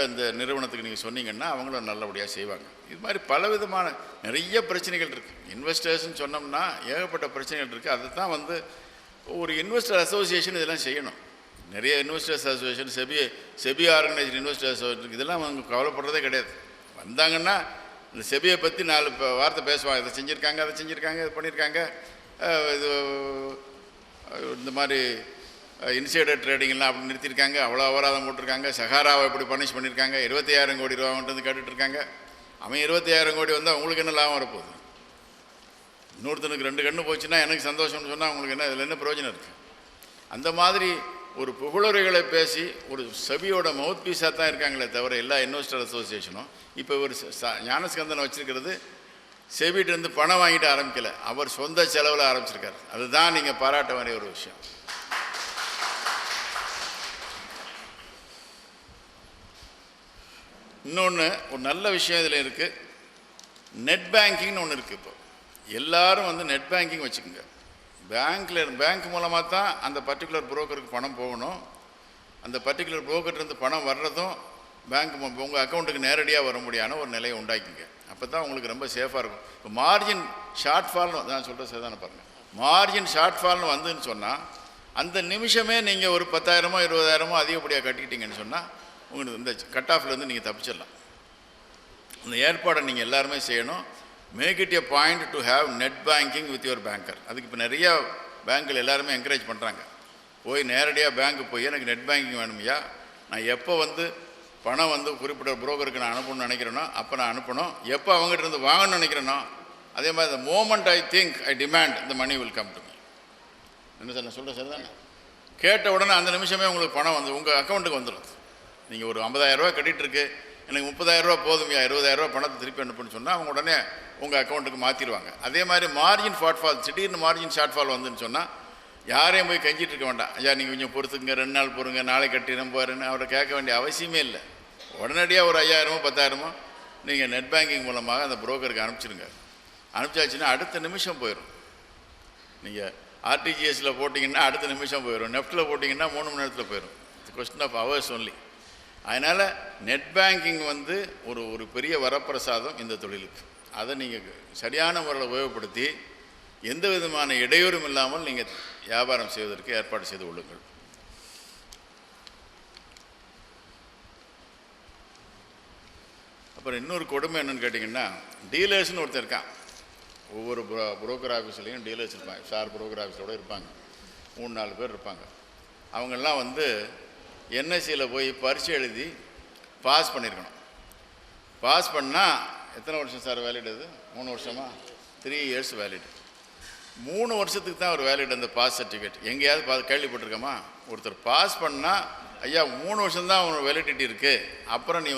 இந்த நிறுவனத்துக்கு நீங்கள் சொன்னீங்கன்னா அவங்களும் நல்லபடியாக செய்வாங்க. இது மாதிரி பலவிதமான நிறைய பிரச்சனைகள் இருக்குது. இன்வெஸ்டர்ஸ்ன்னு சொன்னோம்னா ஏகப்பட்ட பிரச்சனைகள் இருக்குது. அதை தான் வந்து ஒரு இன்வெஸ்டர் அசோசியேஷன் இதெல்லாம் செய்யணும். நிறைய investors association, SEBI organised investors இதெல்லாம் அவங்க கவலைப்படுறதே கிடையாது. வந்தாங்கன்னா இந்த செபியை பற்றி 4 வார்த்தை பேசுவாங்க. இதை செஞ்சுருக்காங்க, அதை செஞ்சுருக்காங்க, இது பண்ணியிருக்காங்க, இது இந்த மாதிரி இன்சைடர் ட்ரேடிங்லாம் அப்படி நிறுத்தியிருக்காங்க, அவ்வளோ அபராதம் போட்டிருக்காங்க, சஹாராவை எப்படி பனிஷ் பண்ணியிருக்காங்க, 21,000 கோடி ரூபா வந்து கேட்டுட்ருக்காங்க. அவன் 21,000 கோடி வந்தால் அவங்களுக்கு என்ன லாபம் வரப்போகுது? இன்னொருத்தனுக்கு 2 கண்ணு போச்சுன்னா எனக்கு சந்தோஷம்னு சொன்னால் அவங்களுக்கு என்ன, இதில் என்ன பிரயோஜனம் இருக்குது? அந்த மாதிரி ஒரு புகழுரைகளை பேசி ஒரு செபியோட மவுத் பீஸாக தான் இருக்காங்களே தவிர எல்லா இன்வெஸ்டர் அசோசியேஷனும். இப்போ ஒரு ஞானஸ்கந்தனை வச்சுருக்கிறது செபிகிட்டேருந்து பணம் வாங்கிட்டு ஆரம்பிக்கலை, அவர் சொந்த செலவில் ஆரம்பிச்சிருக்காரு. அதுதான் நீங்கள் பாராட்ட வேண்டிய ஒரு விஷயம். இன்னொன்று ஒரு நல்ல விஷயம் இதில் இருக்குது, நெட் பேங்கிங்னு ஒன்று இருக்குது. இப்போ எல்லோரும் வந்து நெட் பேங்கிங் வச்சுக்கோங்க. பேங்க் மூலமாக தான் அந்த பர்டிகுலர் புரோக்கருக்கு பணம் போகணும். அந்த பர்டிகுலர் புரோக்கர்லேருந்து பணம் வர்றதும் பேங்க் உங்கள் அக்கௌண்ட்டுக்கு நேரடியாக வர முடியாத ஒரு நிலையை உண்டாக்கிங்க. அப்போ தான் உங்களுக்கு ரொம்ப சேஃபாக இருக்கும். இப்போ மார்ஜின் ஷார்ட்ஃபால்னு நான் சொல்கிற சரிதானே பாருங்கள். மார்ஜின் ஷார்ட்ஃபால்னு வந்துன்னு சொன்னால் அந்த நிமிஷமே நீங்கள் ஒரு 10,000மோ 20,000மோ அதிகப்படியாக கட்டிக்கிட்டீங்கன்னு சொன்னால் உங்களுக்கு இந்த கட் ஆஃப்லேருந்து நீங்கள் தப்பிச்சிடலாம். அந்த ஏற்பாடை நீங்கள் எல்லாருமே செய்யணும். Make it a point to have net banking with your banker. அதுக்கு இப்போ நிறையா பேங்க்கில் எல்லாருமே என்கரேஜ் பண்ணுறாங்க. போய் நேரடியாக பேங்க்கு போய் எனக்கு நெட் பேங்கிங் வேணுமையா, நான் எப்போ வந்து பணம் வந்து குறிப்பிட்ட புரோக்கருக்கு நான் அனுப்பணும்னு நினைக்கிறேனோ அப்போ நான் அனுப்பணும், எப்போ அவங்ககிட்ட இருந்து வாங்கணும்னு நினைக்கிறேனோ அதே மாதிரி the moment I think I demand the money will come to me. என்ன சார் நான் சொல்கிறேன் சார் தானே? கேட்ட உடனே அந்த நிமிஷமே உங்களுக்கு பணம் வந்து உங்கள் அக்கௌண்ட்டுக்கு வந்துடும். நீங்கள் ஒரு 50,000 ரூபா கட்டிகிட்ருக்கு, எனக்கு 30,000 ரூபா போதுமையா, 20,000 ரூபா பணத்தை திருப்பி அனுப்புன்னு சொன்னால் அவங்க உடனே உங்கள் அக்கௌண்ட்டுக்கு மாற்றிடுவாங்க. அதே மாதிரி மார்ஜின் ஷார்ட்ஃபால், திடீர்னு மார்ஜின் ஷார்ட்ஃபால் வந்துன்னு சொன்னால் யாரையும் போய் கெஞ்சிட்டு இருக்க வேண்டாம். ஐயா நீங்கள் கொஞ்சம் பொறுத்துங்க, 2 நாள் பொறுங்க, நாளை கட்டிடும் போகிறேன்னு அவரை கேட்க வேண்டிய அவசியமே இல்லை. உடனடியாக ஒரு 5,000மோ 10,000மோ நீங்கள் நெட் பேங்கிங் மூலமாக அந்த புரோக்கருக்கு அனுப்பிச்சிடுங்க. அனுப்பிச்சாச்சுன்னா அடுத்த நிமிஷம் போயிடும். நீங்கள் ஆர்டிஜிஎஸில் போட்டிங்கன்னா அடுத்த நிமிஷம் போயிடும், நெஃப்ட்டில் போட்டிங்கன்னா 3 மணி நேரத்தில் போயிடும். It's question of hours only. அதனால் நெட் பேங்கிங் வந்து ஒரு பெரிய வரப்பிரசாதம் இந்த தொழிலுக்கு. அதை நீங்கள் சரியான முறையில் உபயோகப்படுத்தி எந்த விதமான இடையூறும் இல்லாமல் நீங்கள் வியாபாரம் செய்வதற்கு ஏற்பாடு செய்து கொள்ளுங்கள். அப்புறம் இன்னொரு கொடுமை என்னென்னு கேட்டிங்கன்னா, டீலர்ஸ்னு ஒருத்தர் இருக்கான். ஒவ்வொரு புரோக்கர் ஆஃபீஸ்லேயும் டீலர்ஸ் இருப்பாங்க. ஸ்டார் புரோக்கர் ஆஃபீஸோடு இருப்பாங்க, 3-4 பேர் இருப்பாங்க. அவங்கெல்லாம் வந்து என்எஸ்சியில் போய் பரீட்சை எழுதி பாஸ் பண்ணியிருக்கணும். பாஸ் பண்ணால் எத்தனை வருஷம் சார் வேலிட்? அது 3 வருஷமா? 3 இயர்ஸ் வேலிட். 3 வருஷத்துக்கு தான் ஒரு வேலிட் அந்த பாஸ் சர்டிஃபிகேட். எங்கேயாவது கேள்விப்பட்டிருக்கோமா? ஒருத்தர் பாஸ் பண்ணால் ஐயா 3 வருஷம் தான் அவனோட வேலிடிட்டி இருக்குது, அப்புறம் நீ